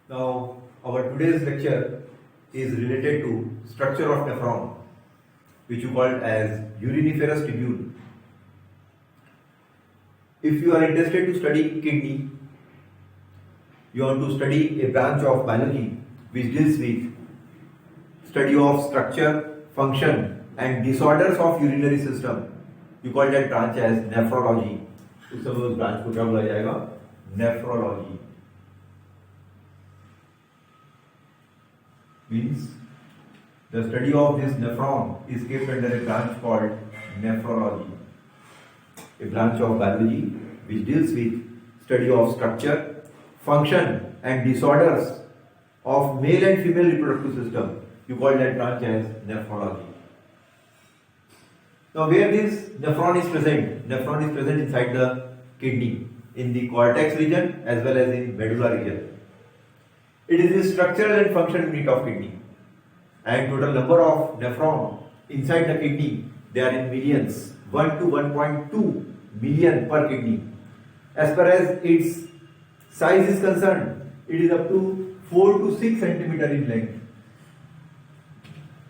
Now, our today's lecture is related to structure of nephron, which you call as uriniferous tubule. If you are interested to study kidney, you want to study a branch of biology which deals with study of structure, function and disorders of urinary system. You call that branch as nephrology. उस समय उस branch को क्या बोला जाएगा? Nephrology. Means the study of this nephron is kept under a branch called nephrology, a branch of biology which deals with study of structure, function and disorders of male and female reproductive system. You call that branch as nephrology. Now, where this nephron is present? Nephron is present inside the kidney, in the cortex region as well as in medulla region. It is the structural and functional unit of kidney, and total number of nephron inside the kidney, they are in millions, 1 to 1.2 million per kidney. As far as its size is concerned, it is up to 4 to 6 centimeter in length.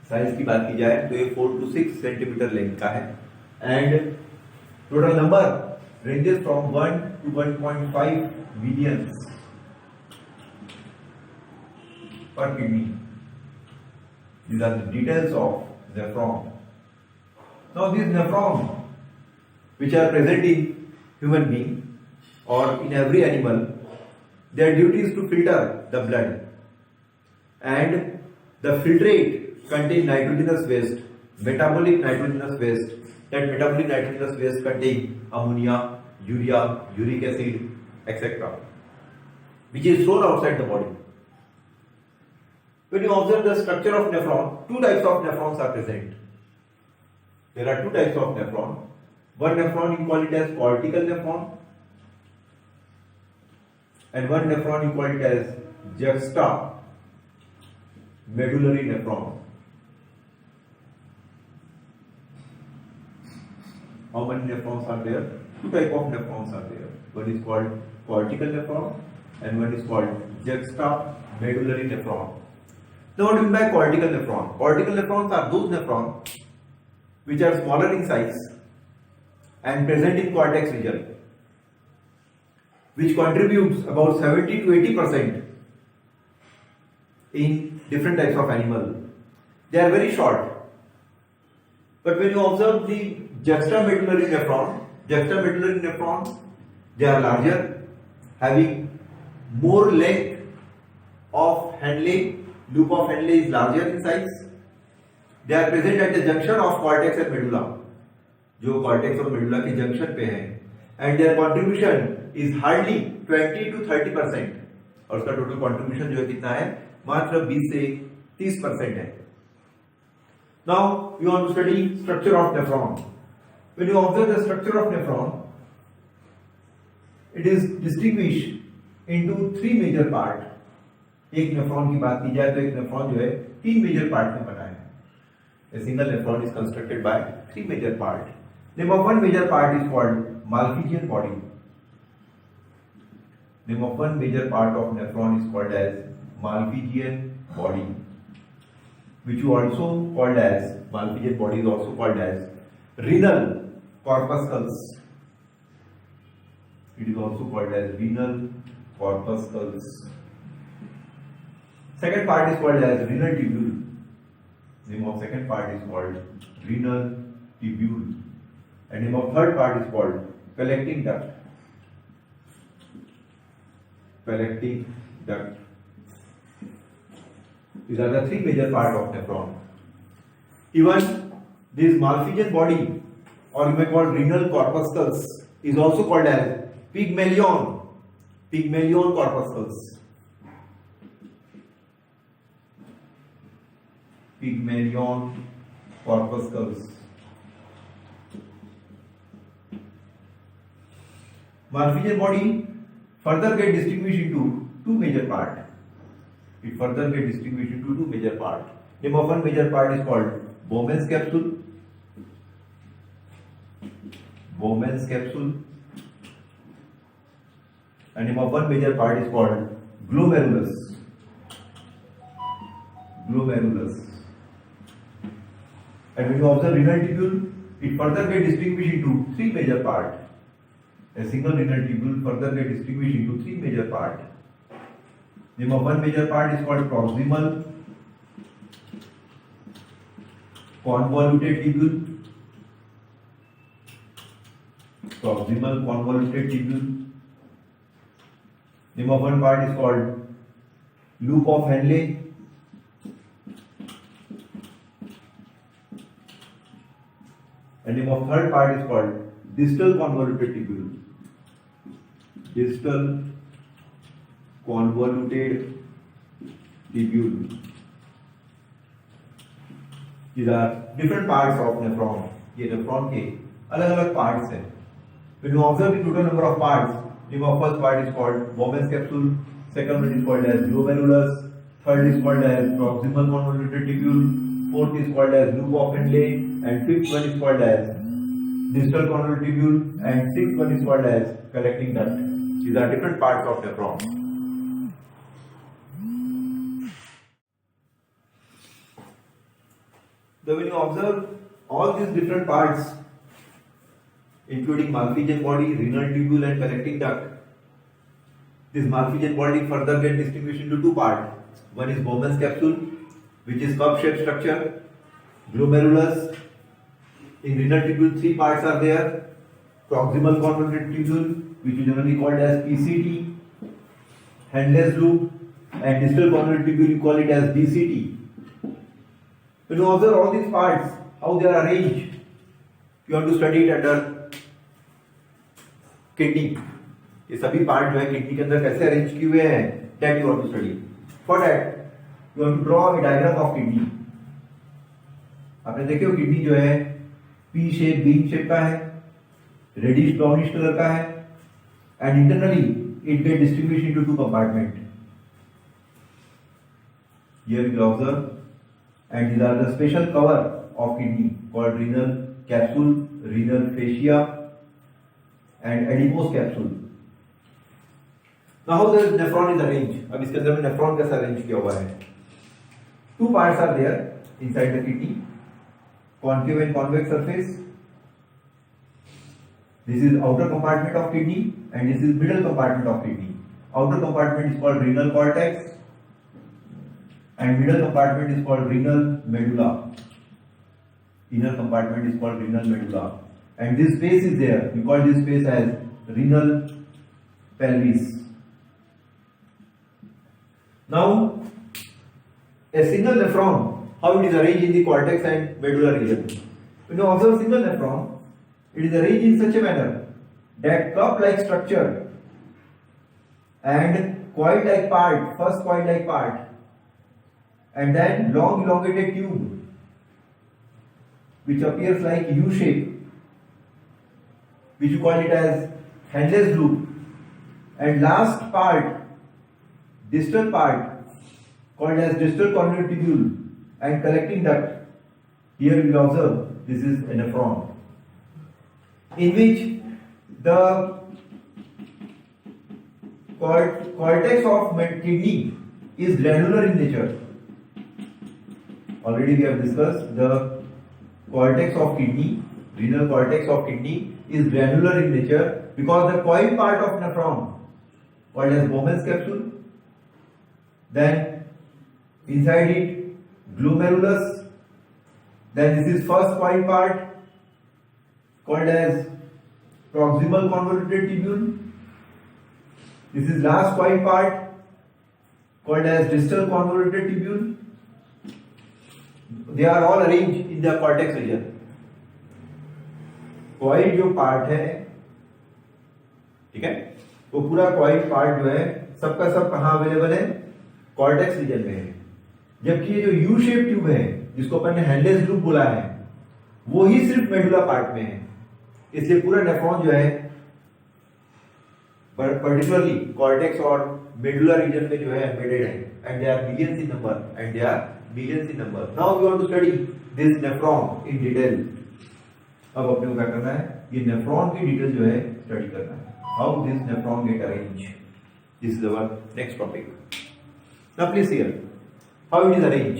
Size की बात की जाए तो ये 4 to 6 centimetre length का है, and total number ranges from 1 to 1.5 million per kidney. These are the details of nephron. Now these nephron which are present in human being or in every animal, their duty is to filter the blood, and the filtrate contain nitrogenous waste, metabolic nitrogenous waste. That metabolic nitrogenous waste contain ammonia, urea, uric acid, etc., which is thrown outside the body. When you observe the structure of nephron, two types of nephrons are present. There are two types of nephron. One nephron you call it as cortical nephron, and one nephron you call it as juxta medullary nephron. How many nephrons are there? Two types of nephrons are there. One is called cortical nephron and one is called juxta medullary nephron. Now, what do you mean by cortical nephron? Cortical nephrons are those nephrons which are smaller in size and present in cortex region, which contributes about 70 to 80% in different types of animal. They are very short. But when you observe the juxtamedullary nephron, they are larger, having more length of Henle. Loop of Henle is larger in size. They are present at the junction of cortex and medulla, जो cortex और medulla के junction पे हैं, and their contribution is hardly 20 to 30%, और उसका total contribution जो है कितना है? मात्र 20 से 30% है. Now you want to study structure of nephron. When you observe the structure of nephron, it is distinguished into three major parts. एक नेफ्रॉन की बात की जाए तो एक नेफ्रॉन जो है तीन मेजर पार्ट में बना है. A single nephron is constructed by three major parts. Name of one major part is called Malpighian body. Name of one major part of nephron is called as Malpighian body, which you also called as Malpighian body is also called as renal corpuscles. It is also called as renal corpuscles. Second part is called as renal tubule. Name of second part is called renal tubule, and name of third part is called collecting duct. Collecting duct. These are the three major parts of nephron. Even this Malpighian body, or you may call renal corpuscles, is also called as Pygmalion corpuscles. Pygmalion corpuscles. Malpighian body further get distinguished into two major parts. It further get distinguished into two major parts. Name of one major part is called Bowman's capsule. Bowman's capsule. And name of one major part is called glomerulus. glomerulus. And when you observe renal tubule, it further gets distinguished into three major parts. A single renal tubule further gets distinguished into three major parts. Name of one major part is called proximal convoluted tubule. Proximal convoluted tubule. Name of one part is called loop of Henle. And name of third part is called distal convoluted tubule. Distal convoluted tubule. These are different parts of nephron. ये nephron के अलग-अलग parts हैं. When you observe the total number of parts, name of first part is called Bowman's capsule. Second one is called as glomerulus. Third is called as proximal convoluted tubule. Fourth is called as loop of Henle. And fifth one is called as distal convoluted tubule. And sixth one is called as collecting duct. These are different parts of nephron. So when you observe all these different parts, including Malpighian body, renal tubule and collecting duct, this Malpighian body further gets distinguished into two parts. One is Bowman's capsule, which is cup-shaped structure. Glomerulus. In renal tubule, three parts are there. Proximal convoluted tubule, which is generally called as PCT. Henle's loop. And distal convoluted tubule, you call it as DCT. When you observe all these parts, how they are arranged, you want to study it under kidney. ये सभी part जो है kidney के अंदर कैसे arrange किए हुए हैं, that you want to study. For that, you want to draw a diagram of kidney. आपने देखे हो किडनी जो है P शेप, बीन शेप का है, रेडिश ब्राउनिश कलर का है, and internally it gets distinguished into two compartments. Here you observe, and these are the special cover of kidney called renal capsule, renal fascia, and adipose capsule. Now how the nephron is arranged? अब इसके अंदर में nephron कैसा arrange किया हुआ है? Two parts are there inside the kidney, concave and convex surface. This is outer compartment of kidney, and this is middle compartment of kidney. Outer compartment is called renal cortex, and middle compartment is called renal medulla. Inner compartment is called renal medulla, and this space is there. We call this space as renal pelvis. Now, a single nephron, how it is arranged in the cortex and medulla region. When you observe single nephron, it is arranged in such a manner that cup-like structure and coil-like part, first coil-like part, and then long elongated tube, which appears like U shape, which you call it as Henle's loop, and last part, distal part, called as distal convoluted tubule and collecting duct. Here we will observe this is a nephron, in which the cortex of kidney is granular in nature. Already we have discussed the cortex of kidney, renal cortex of kidney is granular in nature because the coil part of nephron, called as Bowman's capsule, then inside it glomerulus, then this is first coil part called as proximal convoluted tubule, this is last coil part called as distal convoluted tubule. They are all arranged in the cortex region. Coil जो part है, ठीक है, वो पूरा coil part जो है सबका सब कहाँ अवेलेबल है? कॉर्टेक्स रीजन में है. जबकि ये जो यू शेप ट्यूब है जिसको अपन ने हैंडलेस लूप बोला है, वो ही सिर्फ मेडुला पार्ट में है. इसलिए पूरा नेफ्रॉन जो है पर्टिकुलरली कॉर्टेक्स और मेडुला रीजन में जो है एम्बेडेड है, and they are millions in number. Now we want to study this nephron in detail. अब अपने को क्या करना है? ये नेफ्रॉन की डिटेल जो है स्टडी करना है. How this nephron get arrange. This is our next topic. Now please hear how it is arrange.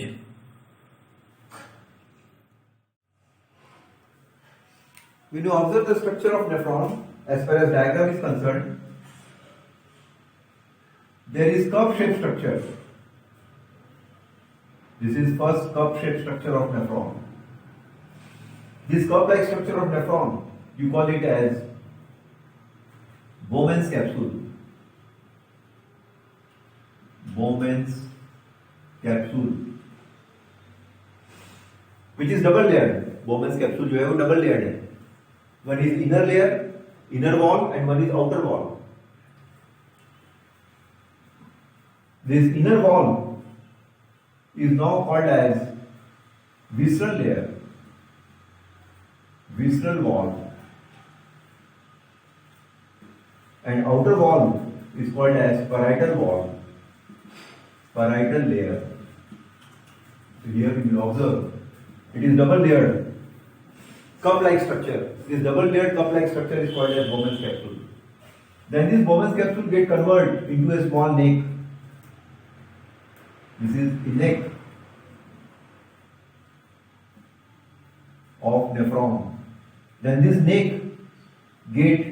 when you observe the structure of nephron, as far as diagram is concerned, there is cup-shaped structure. This is first cup-shaped structure of nephron. This cup-like structure of nephron, you call it as Bowman's capsule. Bowman's capsule, which is double layered. Bowman's capsule जो है वो double layered है. One is inner layer, inner wall, and one is outer wall. This inner wall is now called as visceral layer, visceral wall, and outer wall is called as parietal wall, parietal layer. So here you will observe it is double layered cup-like structure. This double layered cup-like structure is called as Bowman's capsule. Then this Bowman's capsule get converted into a small neck. This is the neck of nephron. Then this neck get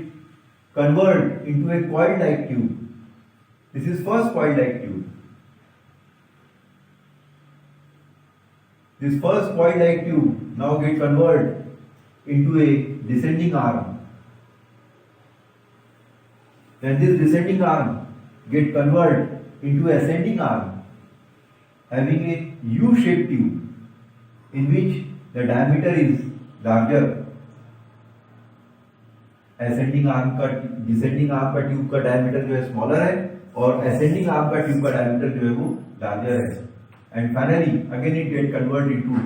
converted into a coil-like tube. This is first coil-like tube. This first coil-like tube now get converted into a descending arm. Then this descending arm get converted into ascending arm, having a U-shaped tube in which the diameter is larger. Ascending arm का descending arm का tube का diameter जो है smaller है और ascending arm का tube का diameter जो है वो larger है. And finally, again it get converted into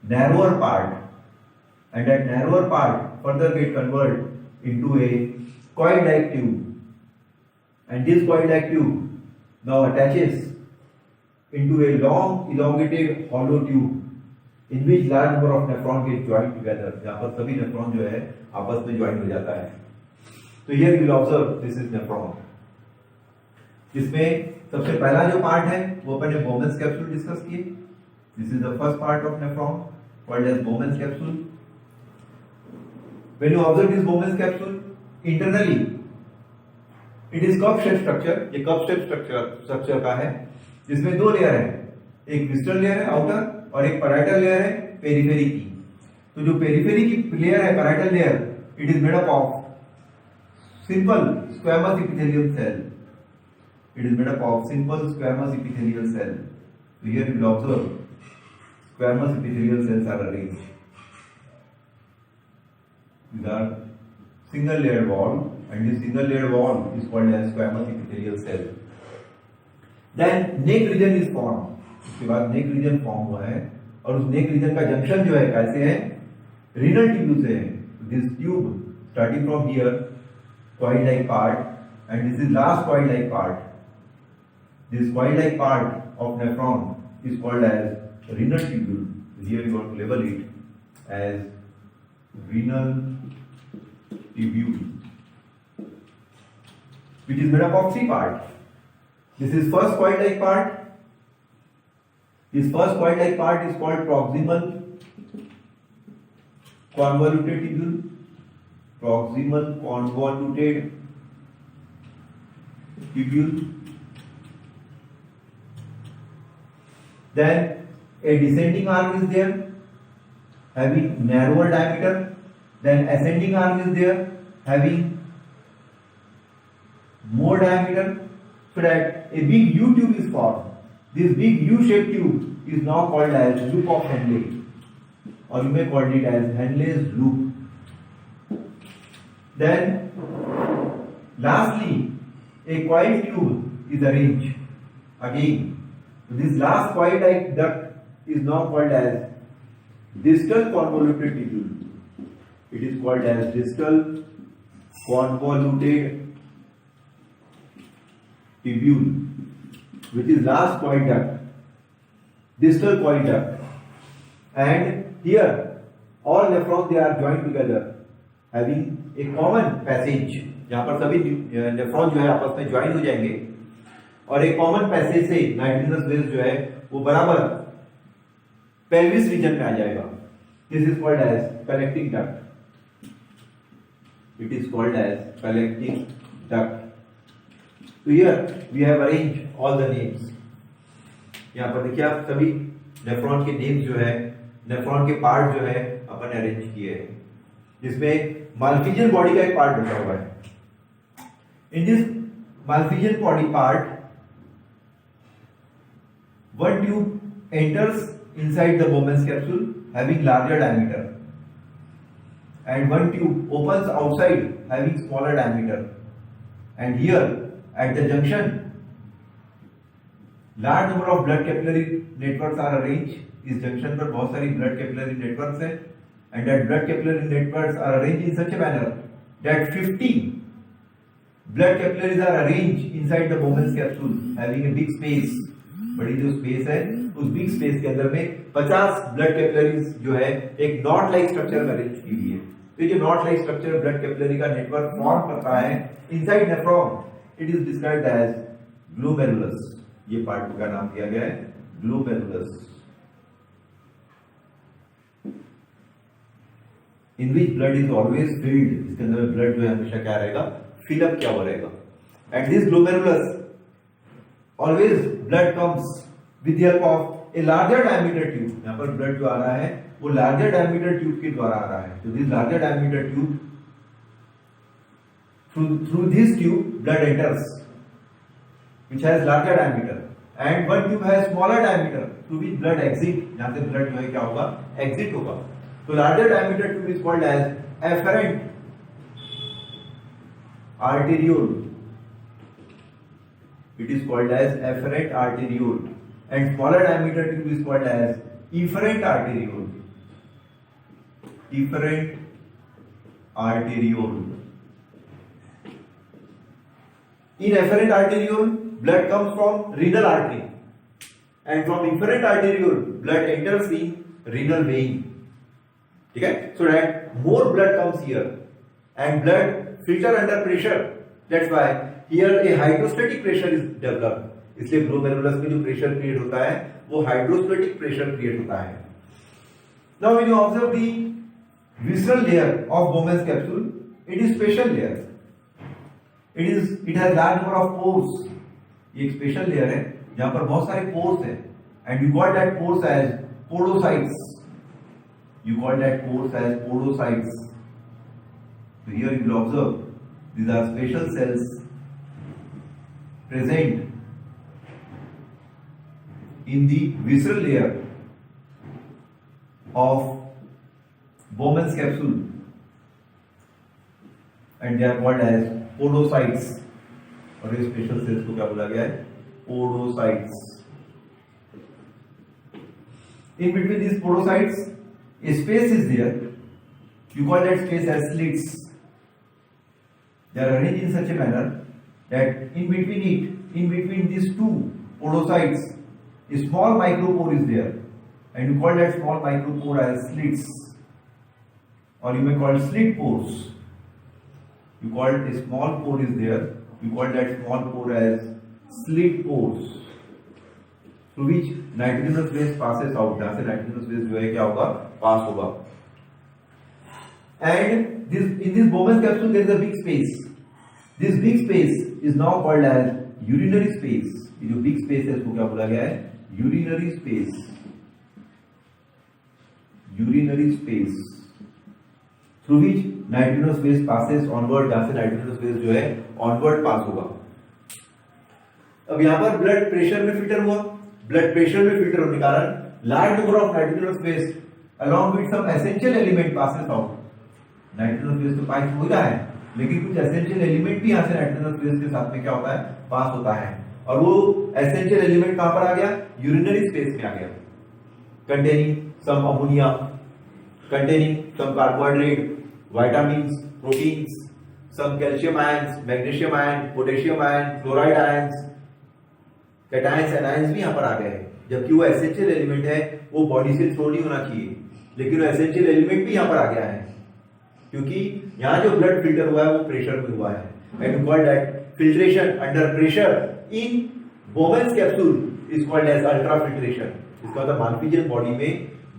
narrower part, and that narrower part further get converted into a coil-like tube, and this coil-like tube now attaches into a long elongated hollow tube in which large number of nephron get joined together. जहाँ पर सभी nephron जो है आपस में join हो जाता है. तो here you will observe this is nephron. जिसमें सबसे पहला जो पार्ट है वो अपन ने Bowman's capsule डिस्कस किए. This is the first part of nephron called as Bowman's capsule. When you observe this Bowman's capsule, internally it is cup-shaped structure. ये cup-shaped structure का है जिसमें दो लेयर है, एक visceral लेयर है outer और एक parietal लेयर है पेरिफेरी की. तो जो पेरिफेरी की लेयर है parietal layer, it is made up of simple squamous epithelial cell. It is made up of simple squamous epithelial cell. So here you will observe squamous epithelial cells are arranged. These are single layered wall, and this single layered wall is called as squamous epithelial cell. Then neck region is formed. उसके बाद neck region form हुआ है और उस neck region का junction जो है कैसे है? Renal tube से है. This tube starting from here, coil-like part, and this is last coil-like part. This coil-like part of nephron is called as renal tubule. Here you want to label it as renal tubule, which is made up of three parts. This is first coil-like part. This first coil-like part is called proximal convoluted tubule. Proximal convoluted tubule. Then a descending arm is there having narrower diameter. Then ascending arm is there having more diameter, so that a big U tube is formed. This big U-shaped tube is now called as loop of Henle, or you may call it as Henle's loop. Then lastly, a coil tube is arranged again. This last coil-like duct is now called as distal convoluted tubule. It is called as distal convoluted tubule, which is last coil duct, distal coil duct. And here all nephrons they are joined together having a common passage. जहाँ पर सभी nephron जो है आपस में join हो जाएंगे और एक कॉमन पैसेज से नाइट्रोजनस वेस्ट जो है वो बराबर पेल्विस रीजन में आ जाएगा. This is called as connecting duct. it is called as collecting duct. So here we have arranged all the names. यहाँ पर देखिए आप सभी नेफ्रॉन के नेम्स जो है, नेफ्रॉन के पार्ट जो है अपन अरेंज किए हैं, जिसमें मालफिजियन बॉडी का एक पार्ट बचा हुआ है. In this Malpighian body part, one tube enters inside the Bowman's capsule having larger diameter, and one tube opens outside having smaller diameter. And here at the junction, large number of blood capillary networks are arranged. इस junction पर बहुत सारी blood capillary networks हैं, and that blood capillary networks are arranged in such a manner that 50 blood capillaries are arranged inside the Bowman's capsule having a big space. बड़ी जो space है, उस big space के अंदर में 50 ब्लड कैपिलरीज जो है एक नॉट लाइक स्ट्रक्चर में अरेंज की हुई है. तो ये जो knot like structure blood capillary का नेटवर्क फॉर्म करता है inside nephron, it is described as glomerulus. ये पार्ट का नाम दिया गया है glomerulus, in which blood is always filled. इसके अंदर ब्लड जो है हमेशा क्या रहेगा, फिलअप क्या हुआ रहेगा. And this glomerulus always blood comes with the help of a larger diameter tube. यहाँ पर blood जो आ रहा है वो larger diameter tube के द्वारा आ रहा है. तो this larger diameter tube, through this tube blood enters, which has larger diameter, and one tube has smaller diameter through which blood exit. यहाँ से blood जो है क्या होगा, exit होगा. तो larger diameter tube is called as afferent arteriole. It is called as afferent arteriole, and smaller diameter tube is called as efferent arteriole. Efferent arteriole. In afferent arteriole, blood comes from renal artery, and from efferent arteriole, blood enters in renal vein. Okay? So that more blood comes here, and blood filter under pressure. That's why here a hydrostatic pressure is developed. इसलिए glomerulus में जो pressure create होता है वो hydrostatic pressure create होता है. Now when you observe the visceral layer of Bowman's capsule, it is special layer. It has large number of pores. ये एक स्पेशल लेयर है जहां पर बहुत सारे पोर्स हैं, and you call that pores as podocytes. You call that pores as podocytes. So here you will observe these are special cells present in the visceral layer of Bowman's capsule, and they are called as podocytes. और ये special cells को क्या बोला गया है, podocytes. In between these podocytes a space is there. You call that space as slits. They are arranged in such a manner that in between these two podocytes, a small micropore is there, and you call that small micropore as slits, or you may call slit pores. You call it a small pore is there, you call that small pore as slit pores, through which nitrogenous gas passes out. जहाँ से nitrogenous gas जो है क्या होगा, पास होगा. And in this Bowman's capsule there is a big space. This big space is now called as urinary space. ये जो big space है इसको क्या बोला गया है, urinary space. Urinary space through which nitrogenous gas passes onward. जहाँ से nitrogenous gas जो है onward पास होगा. अब यहाँ पर ब्लड प्रेशर में फिल्टर हुआ. ब्लड प्रेशर में फिल्टर होने के कारण large number of nitrogenous gas along with some essential element passes out. Nitrogenous gas तो पास हो रहा है, लेकिन कुछ एसेंशियल एलिमेंट भी यहाँ से नाइट्रोजनस गैस के साथ में क्या होता है, पास होता है. और वो एसेंशियल एलिमेंट कहां पर आ गया, यूरिनरी स्पेस में आ गया, containing some ammonia, containing some carbohydrate, vitamins, proteins, some calcium ions, magnesium ion, potassium ion, chloride ions, cations, anions भी यहाँ पर आ गए हैं. जबकि वो एसेंशियल एलिमेंट है, वो बॉडी से थ्रो नहीं होना चाहिए, लेकिन वो एसेंशियल एलिमेंट भी यहाँ पर आ गया है, क्योंकि यहाँ जो ब्लड फिल्टर हुआ है वो प्रेशर में हुआ है. And you call that filtration under pressure in Bowman's capsule is called as ultrafiltration. इसका मतलब मालफिजियन बॉडी में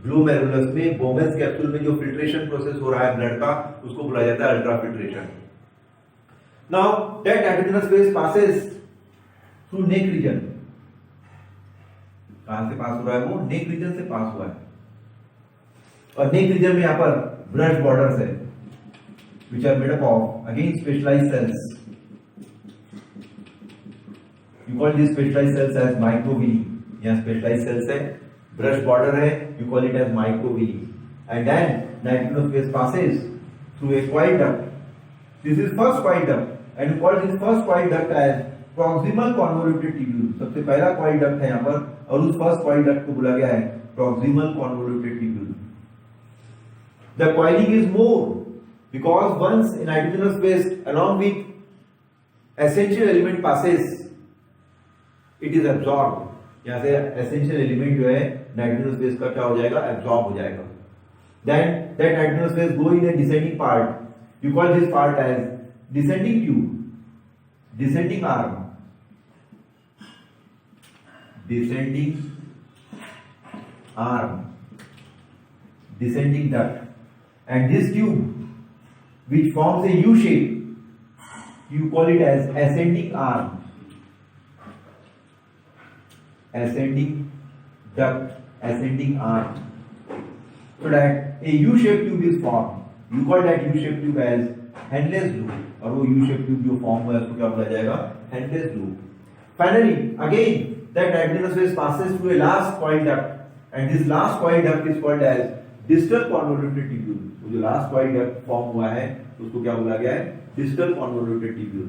ग्लोमेरुलस में बोमेस कैप्सूल में जो फिल्ट्रेशन प्रोसेस हो रहा है ब्लड का, उसको बुलाया जाता है ultrafiltration. Now that nitrogenous phase passes through neck region. कहां से पास हो रहा है वो? नेक रीजन से पास हुआ है। और नेक रीजन में यहां पर ब्रश बॉर्डर्स है which are made up of again specialized cells. You call these specialized cells as microvilli. यहाँ specialized cells है, brush border है, you call it as microvilli. And then nitrogenous phase passes through a coil duct. This is first coil duct, and you call this first coil duct as proximal convoluted tubule. सबसे पहला coil duct है यहाँ पर, और उस first coil duct को बोला गया है proximal convoluted tubule. The coiling is more because once a nitrogenous phase along with essential element passes, it is absorbed. यहाँ से essential element जो है nitrogenous phase का क्या हो जाएगा? Absorb हो जाएगा. Then that nitrogenous phase go in a descending part. You call this part as descending tube, descending arm, descending arm, descending duct, and this tube which forms a U shape, you call it as ascending arm, ascending duct, ascending arm. So that a U shaped tube is formed. You call that U shaped tube as Henle's loop, और वो U shaped tube जो form हुआ है उसको क्या बोला जाएगा? Henle's loop. Finally, again that nitrogenous phase passes through a last coil duct, and this last coil duct is called as distal convoluted tubule. जो लास्ट कॉइल डक्ट फॉर्म हुआ है उसको क्या बोला गया है? Distal convoluted tubule.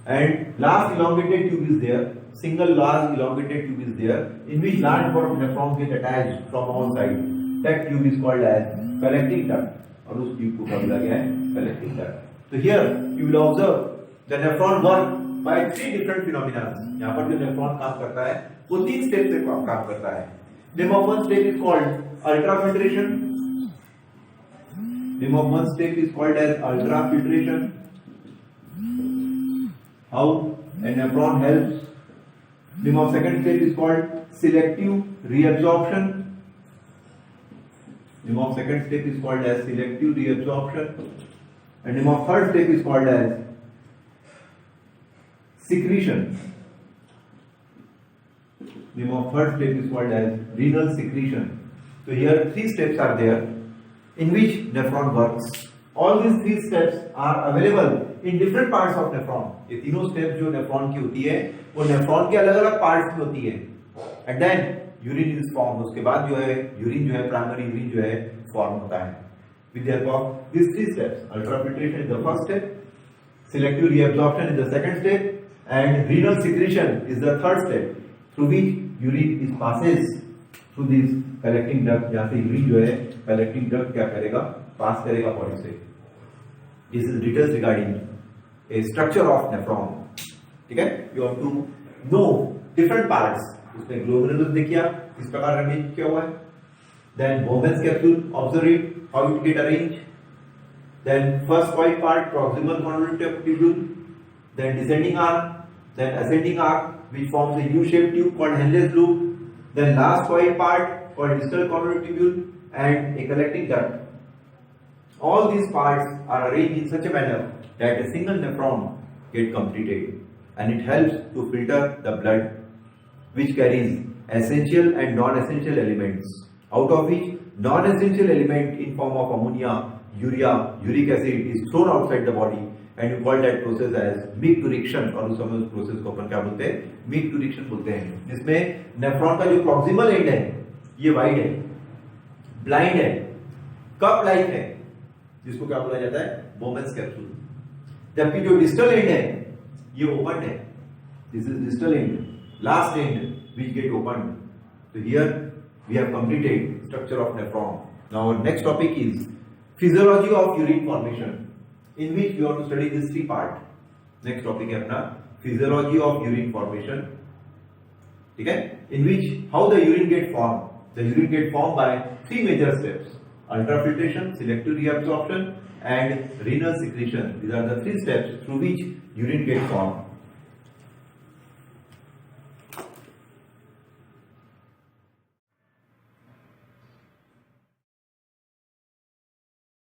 And last elongated tube is there, single large elongated tube is there in which large number of nephrons get attached from all side. That tube is called as collecting duct, और उस tube को क्या बोला गया है? Collecting duct. तो here you will observe the nephron work by three different phenomena. यहाँ पर जो नेफ्रॉन काम करता है वो तीन स्टेप से काम करता है. Name of one step is called ultrafiltration. Name of one step is called as ultrafiltration. How a nephron helps. Name of second step is called selective reabsorption. Name of second step is called as selective reabsorption. And name of third step is called as secretion. Name of third step is called as renal secretion. So here three steps are there in which nephron works. All these three steps are available in different parts of nephron. ये तीनों steps जो nephron की होती है वो nephron के अलग-अलग parts में होती है. And then urine is formed. उसके बाद जो है urine जो है primary urine जो है form होता है. With the help of these three steps, ultrafiltration is the first step, selective reabsorption is the second step, and renal secretion is the third step through which urine is passes through this collecting duct. जहां से urine जो है collecting duct क्या करेगा? पास करेगा body से. This is details regarding a structure of nephron. ठीक है, you have to know different parts. उसमें ग्लोमेरुलस देखिए किस प्रकार अरेंज किया हुआ है. Then Bowman's capsule, observe it how it get arrange. Then first coil part proximal convoluted tubule, then descending arm, then ascending arm which forms a U-shaped tube called Henle's loop, then last coil part called distal convoluted tubule, and a collecting duct. All these parts are arranged in such a manner that a single nephron get completed, and it helps to filter the blood which carries essential and non-essential elements, out of which non-essential element in form of ammonia, urea, uric acid is thrown outside the body, and you call that process as micturition. और उस समय उस process को अपन क्या बोलते हैं? micturition बोलते हैं. जिसमें नेफ्रॉन का जो प्रॉक्सिमल एंड है ये वाइड है, ब्लाइंड है, कप लाइक है, जिसको क्या बोला जाता है? बोमेस कैप्सूल. जबकि जो डिस्टल एंड है ये ओपन है. This is distal end, last and which get opened. So here we have completed structure of nephron. Now our next topic is physiology of urine formation, in which we have to study this three part. Next topic है अपना physiology of urine formation. ठीक है, in which how the urine get formed. The urine get formed by three major steps: ultrafiltration, selective reabsorption, and renal secretion. These are the three steps through which urine get formed.